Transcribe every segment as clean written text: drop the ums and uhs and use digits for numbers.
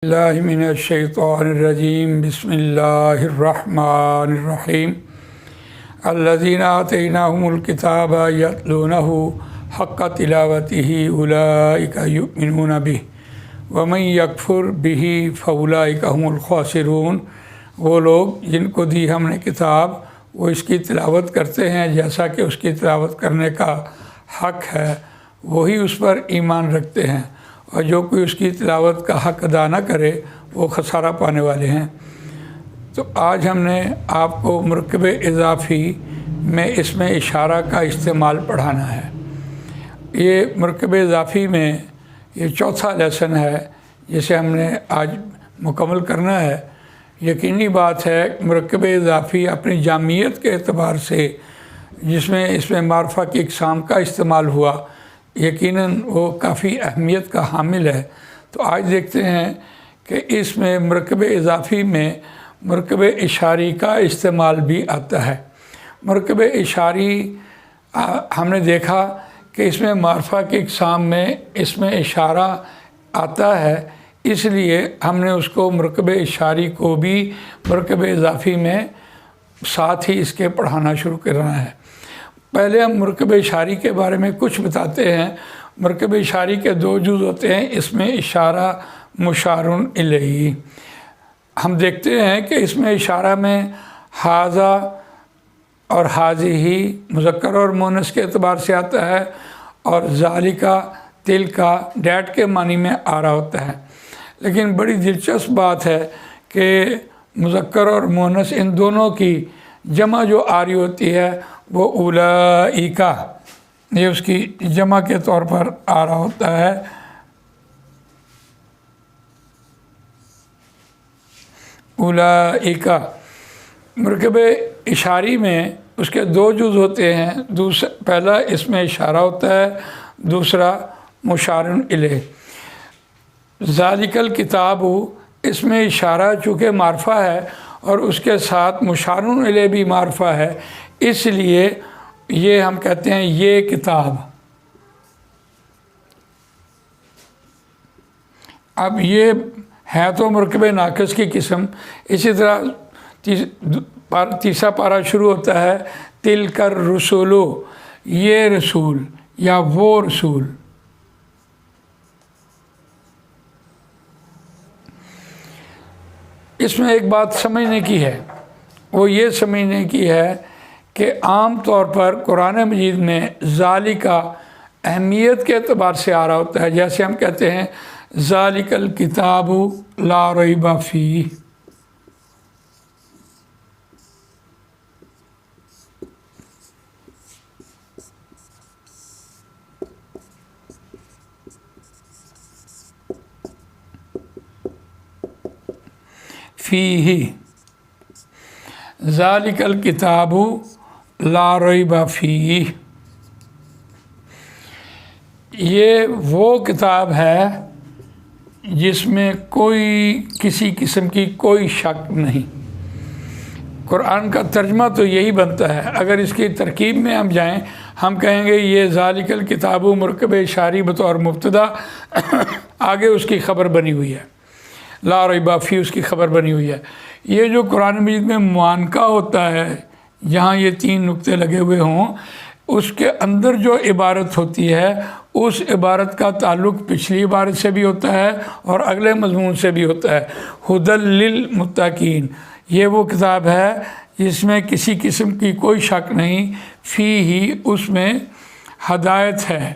اللہ من الشیطان الرجیم بسم اللہ الرحمن الرحیم الذین آتیناہم الکتاب یتلونہ حق تلاوتہ اولئک یؤمنون بہ ومن یکفر بہ فاولئک هم الخاسرون۔ وہ لوگ جن کو دی ہم نے کتاب وہ اس کی تلاوت کرتے ہیں جیسا کہ اس کی تلاوت کرنے کا حق ہے، وہی اس پر ایمان رکھتے ہیں، اور جو کوئی اس کی تلاوت کا حق ادا نہ کرے وہ خسارہ پانے والے ہیں۔ تو آج ہم نے آپ کو مرکب اضافی میں اس میں اشارہ کا استعمال پڑھانا ہے۔ یہ مرکب اضافی میں یہ چوتھا لیسن ہے جسے ہم نے آج مکمل کرنا ہے۔ یقینی بات ہے مرکب اضافی اپنی جامعیت کے اعتبار سے جس میں اس میں معرفہ کی اقسام کا استعمال ہوا، یقیناً وہ کافی اہمیت کا حامل ہے۔ تو آج دیکھتے ہیں کہ اس میں مرکب اضافی میں مرکب اشاری کا استعمال بھی آتا ہے۔ مرکب اشاری ہم نے دیکھا کہ اس میں معرفہ کی اقسام میں اس میں اشارہ آتا ہے، اس لیے ہم نے اس کو مرکب اشاری کو بھی مرکب اضافی میں ساتھ ہی اس کے پڑھانا شروع کرنا ہے۔ پہلے ہم مرکب اشاری کے بارے میں کچھ بتاتے ہیں۔ مرکب اشاری کے دو جز ہوتے ہیں، اس میں اشارہ مشار الیہ۔ ہم دیکھتے ہیں کہ اس میں اشارہ میں ھذا اور ھذہ مذکر اور مؤنث کے اعتبار سے آتا ہے، اور ذالک تلک ڈیٹ کے معنی میں آ رہا ہوتا ہے۔ لیکن بڑی دلچسپ بات ہے کہ مذکر اور مؤنث ان دونوں کی جمع جو آ رہی ہوتی ہے وہ اولئک، یہ اس کی جمع کے طور پر آ رہا ہوتا ہے۔ اولئک مرکب اشاری میں اس کے دو جز ہوتے ہیں، پہلا اس میں اشارہ ہوتا ہے، دوسرا مشار الیہ۔ ذالک الکتاب اس میں اشارہ چونکہ معرفہ ہے اور اس کے ساتھ مشار الیہ بھی معرفہ ہے، اس لیے یہ ہم کہتے ہیں یہ کتاب۔ اب یہ ہے تو مرکب ناقص کی قسم۔ اسی طرح تیسرا پارہ شروع ہوتا ہے تلک الرسل، یہ رسول یا وہ رسول۔ اس میں ایک بات سمجھنے کی ہے، وہ یہ سمجھنے کی ہے کہ عام طور پر قرآن مجید میں ذالک اہمیت کے اعتبار سے آ رہا ہوتا ہے، جیسے ہم کہتے ہیں ذالک الکتاب لا ریب فیہ۔ فیہ ذالک الکتاب لا ریب فیہ، یہ وہ کتاب ہے جس میں کسی قسم کی کوئی شک نہیں۔ قرآن کا ترجمہ تو یہی بنتا ہے۔ اگر اس کی ترکیب میں ہم جائیں، ہم کہیں گے یہ ذالک الکتاب مرکب اشاری بطور مبتدا، آگے اس کی خبر بنی ہوئی ہے، لا ریب فیہ اس کی خبر بنی ہوئی ہے۔ یہ جو قرآن مجید میں معانقہ ہوتا ہے، جہاں یہ تین نقطے لگے ہوئے ہوں، اس کے اندر جو عبارت ہوتی ہے اس عبارت کا تعلق پچھلی عبارت سے بھی ہوتا ہے اور اگلے مضمون سے بھی ہوتا ہے۔ ھدی للمتقین، یہ وہ کتاب ہے جس میں کسی قسم کی کوئی شک نہیں، فیہ اس میں ہدایت ہے،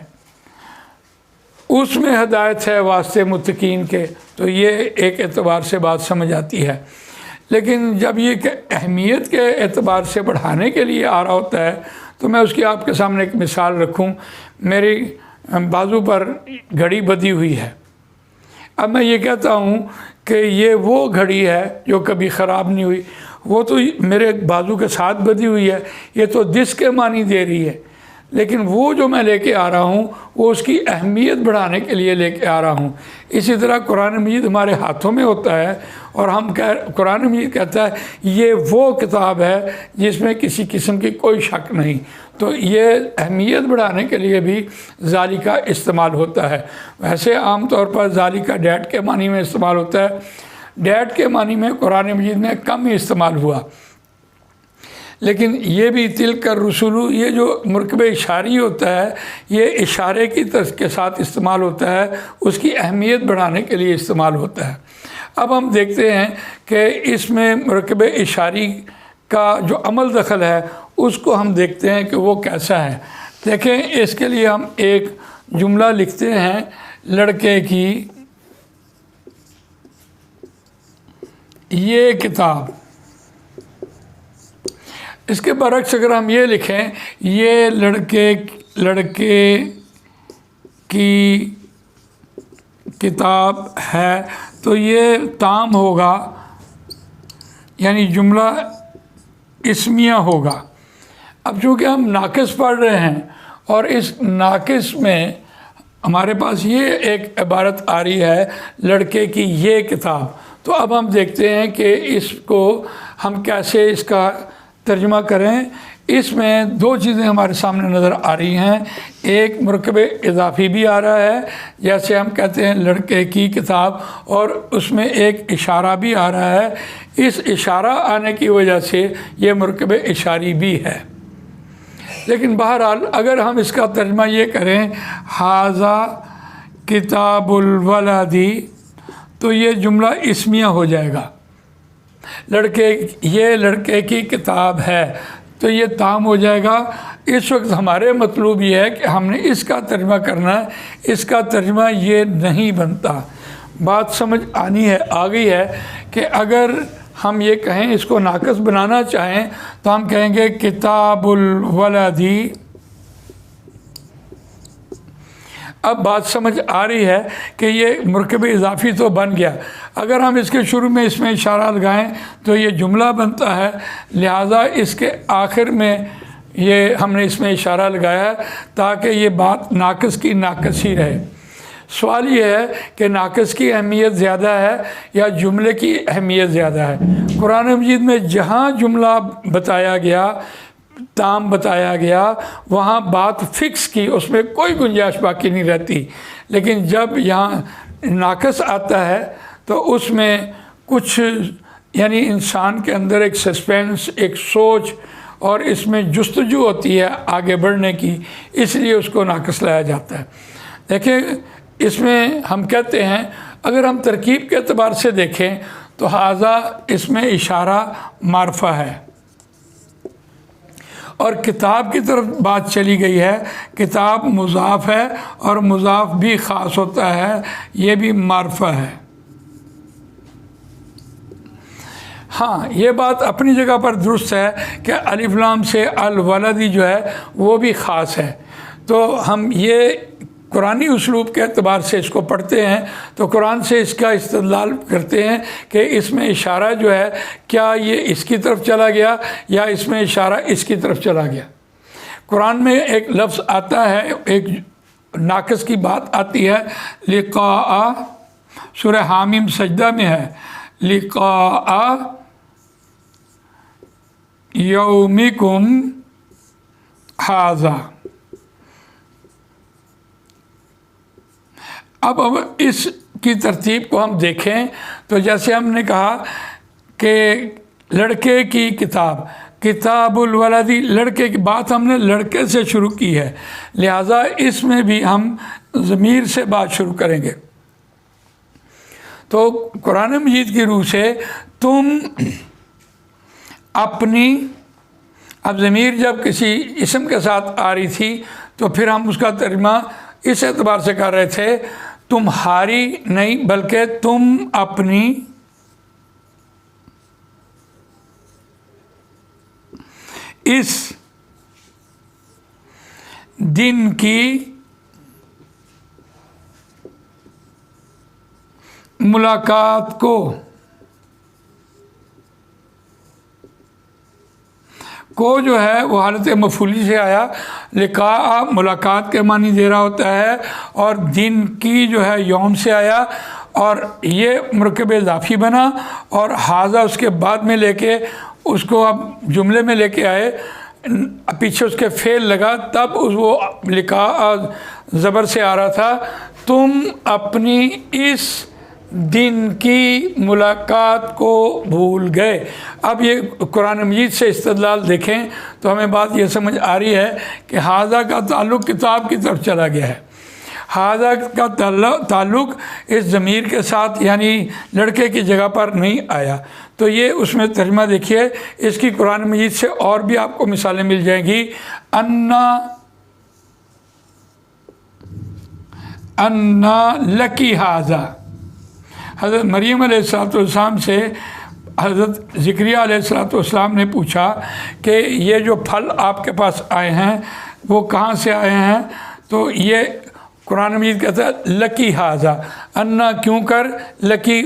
اس میں ہدایت ہے واسطے متقین کے۔ تو یہ ایک اعتبار سے بات سمجھ آتی ہے۔ لیکن جب یہ کہ اہمیت کے اعتبار سے بڑھانے کے لیے آ رہا ہوتا ہے تو میں اس کی آپ کے سامنے ایک مثال رکھوں۔ میری بازو پر گھڑی بدی ہوئی ہے۔ اب میں یہ کہتا ہوں کہ یہ وہ گھڑی ہے جو کبھی خراب نہیں ہوئی، وہ تو میرے بازو کے ساتھ بدی ہوئی ہے، یہ تو دس کے معنی دے رہی ہے۔ لیکن وہ جو میں لے کے آ رہا ہوں وہ اس کی اہمیت بڑھانے کے لیے لے کے آ رہا ہوں۔ اسی طرح قرآن مجید ہمارے ہاتھوں میں ہوتا ہے اور قرآن مجید کہتا ہے یہ وہ کتاب ہے جس میں کسی قسم کی کوئی شک نہیں، تو یہ اہمیت بڑھانے کے لیے بھی ذالکہ استعمال ہوتا ہے۔ ویسے عام طور پر ذالکہ ڈیٹ کے معنی میں استعمال ہوتا ہے، ڈیٹ کے معنی میں قرآن مجید میں کم ہی استعمال ہوا، لیکن یہ بھی تلک الرسل، یہ جو مرکب اشاری ہوتا ہے یہ اشارے کے ساتھ استعمال ہوتا ہے، اس کی اہمیت بڑھانے کے لیے استعمال ہوتا ہے۔ اب ہم دیکھتے ہیں کہ اس میں مرکب اشاری کا جو عمل دخل ہے اس کو ہم دیکھتے ہیں کہ وہ کیسا ہے۔ دیکھیں اس کے لیے ہم ایک جملہ لکھتے ہیں، لڑکے کی یہ کتاب، اس کے برعکس اگر ہم یہ لکھیں یہ لڑکے کی کتاب ہے تو یہ تام ہوگا، یعنی جملہ اسمیہ ہوگا۔ اب چونکہ ہم ناقص پڑھ رہے ہیں اور اس ناقص میں ہمارے پاس یہ ایک عبارت آ رہی ہے لڑکے کی یہ کتاب، تو اب ہم دیکھتے ہیں کہ اس کو ہم کیسے اس کا ترجمہ کریں۔ اس میں دو چیزیں ہمارے سامنے نظر آ رہی ہیں، ایک مرکب اضافی بھی آ رہا ہے جیسے ہم کہتے ہیں لڑکے کی کتاب، اور اس میں ایک اشارہ بھی آ رہا ہے۔ اس اشارہ آنے کی وجہ سے یہ مرکب اشاری بھی ہے، لیکن بہرحال اگر ہم اس کا ترجمہ یہ کریں ھذا کتاب الولدی تو یہ جملہ اسمیہ ہو جائے گا، یہ لڑکے کی کتاب ہے تو یہ تام ہو جائے گا۔ اس وقت ہمارے مطلوب یہ ہے کہ ہم نے اس کا ترجمہ کرنا ہے، اس کا ترجمہ یہ نہیں بنتا۔ بات سمجھ آ گئی ہے کہ اگر ہم یہ کہیں اس کو ناقص بنانا چاہیں تو ہم کہیں گے کتاب الولدی۔ اب بات سمجھ آ رہی ہے کہ یہ مرکب اضافی تو بن گیا، اگر ہم اس کے شروع میں اس میں اشارہ لگائیں تو یہ جملہ بنتا ہے، لہٰذا اس کے آخر میں یہ ہم نے اس میں اشارہ لگایا ہے تاکہ یہ بات ناقص کی ناقص ہی رہے۔ سوال یہ ہے کہ ناقص کی اہمیت زیادہ ہے یا جملے کی اہمیت زیادہ ہے؟ قرآن مجید میں جہاں جملہ بتایا گیا، تام بتایا گیا، وہاں بات فکس کی، اس میں کوئی گنجائش باقی نہیں رہتی، لیکن جب یہاں ناقص آتا ہے تو اس میں کچھ یعنی انسان کے اندر ایک سسپینس، ایک سوچ اور اس میں جستجو ہوتی ہے آگے بڑھنے کی، اس لیے اس کو ناقص لایا جاتا ہے۔ دیکھیں اس میں ہم کہتے ہیں اگر ہم ترکیب کے اعتبار سے دیکھیں تو ھذا اس میں اشارہ معرفہ ہے، اور کتاب کی طرف بات چلی گئی ہے، کتاب مضاف ہے اور مضاف بھی خاص ہوتا ہے، یہ بھی معرفہ ہے۔ ہاں یہ بات اپنی جگہ پر درست ہے کہ الف لام سے الولدی جو ہے وہ بھی خاص ہے، تو ہم یہ قرآنی اسلوب کے اعتبار سے اس کو پڑھتے ہیں تو قرآن سے اس کا استدلال کرتے ہیں کہ اس میں اشارہ جو ہے کیا یہ اس کی طرف چلا گیا یا اس میں اشارہ اس کی طرف چلا گیا۔ قرآن میں ایک لفظ آتا ہے، ایک ناقص کی بات آتی ہے، لقاء، سورہ حامیم سجدہ میں ہے، لقاء یومکم ھذا۔ اب اس کی ترتیب کو ہم دیکھیں تو جیسے ہم نے کہا کہ لڑکے کی کتاب، کتاب الولدی، لڑکے کی بات ہم نے لڑکے سے شروع کی ہے، لہٰذا اس میں بھی ہم ضمیر سے بات شروع کریں گے۔ تو قرآن مجید کی روح سے تم اپنی، اب ضمیر جب کسی اسم کے ساتھ آ رہی تھی تو پھر ہم اس کا ترجمہ اس اعتبار سے کر رہے تھے تمہاری نہیں بلکہ تم اپنی اس دن کی ملاقات کو کو جو ہے وہ حالت مفعولی سے آیا، لقاء ملاقات کے معنی دے رہا ہوتا ہے، اور دن کی جو ہے یوم سے آیا، اور یہ مرکب اضافی بنا، اور حاضہ اس کے بعد میں لے کے اس کو اب جملے میں لے کے آئے، پیچھے اس کے فعل لگا، تب وہ لقاء زبر سے آ رہا تھا، تم اپنی اس دن کی ملاقات کو بھول گئے۔ اب یہ قرآن مجید سے استدلال دیکھیں تو ہمیں بات یہ سمجھ آ رہی ہے کہ حاضہ کا تعلق کتاب کی طرف چلا گیا ہے۔ حاضہ کا تعلق اس ضمیر کے ساتھ یعنی لڑکے کی جگہ پر نہیں آیا۔ تو یہ اس میں ترجمہ دیکھیے، اس کی قرآن مجید سے اور بھی آپ کو مثالیں مل جائیں گی۔ انا لکی حاضہ، حضرت مریم علیہ السلام سے حضرت زکریا علیہ السلام نے پوچھا کہ یہ جو پھل آپ کے پاس آئے ہیں وہ کہاں سے آئے ہیں؟ تو یہ قرآن مجید کہتا ہے لکی حاضہ، انا کیوں کر، لکی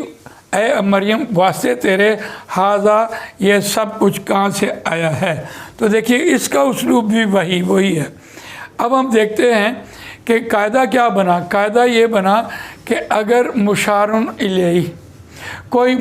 اے مریم واسطے تیرے، حاضہ یہ سب کچھ کہاں سے آیا ہے۔ تو دیکھیے اس کا اسلوب بھی وہی ہے۔ اب ہم دیکھتے ہیں کہ قاعدہ کیا بنا۔ قاعدہ یہ بنا کہ اگر مشار الیہ کوئی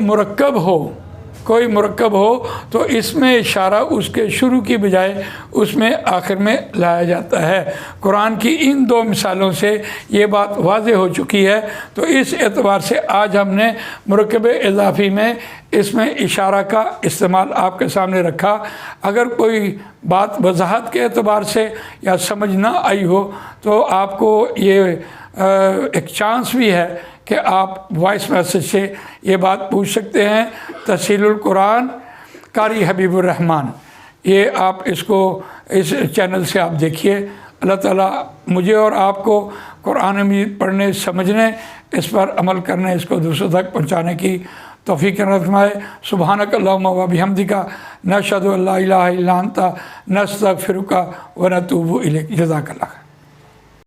مرکب ہو تو اس میں اشارہ اس کے شروع کی بجائے اس میں آخر میں لایا جاتا ہے۔ قرآن کی ان دو مثالوں سے یہ بات واضح ہو چکی ہے۔ تو اس اعتبار سے آج ہم نے مرکب اضافی میں اس میں اشارہ کا استعمال آپ کے سامنے رکھا۔ اگر کوئی بات وضاحت کے اعتبار سے یا سمجھ نہ آئی ہو تو آپ کو یہ ایک چانس بھی ہے کہ آپ وائس میسیج سے یہ بات پوچھ سکتے ہیں۔ تفسیر القرآن قاری حبیب الرحمن، یہ آپ اس کو اس چینل سے آپ دیکھیے۔ اللہ تعالیٰ مجھے اور آپ کو قرآن مجید پڑھنے، سمجھنے، اس پر عمل کرنے، اس کو دوسروں تک پہنچانے کی توفیق عطا فرمائے۔ سبحانک اللہم و بحمدک، نشہد ان لا الہ الا انت، نستغفرک و نتوب الیک۔ جزاک اللہ۔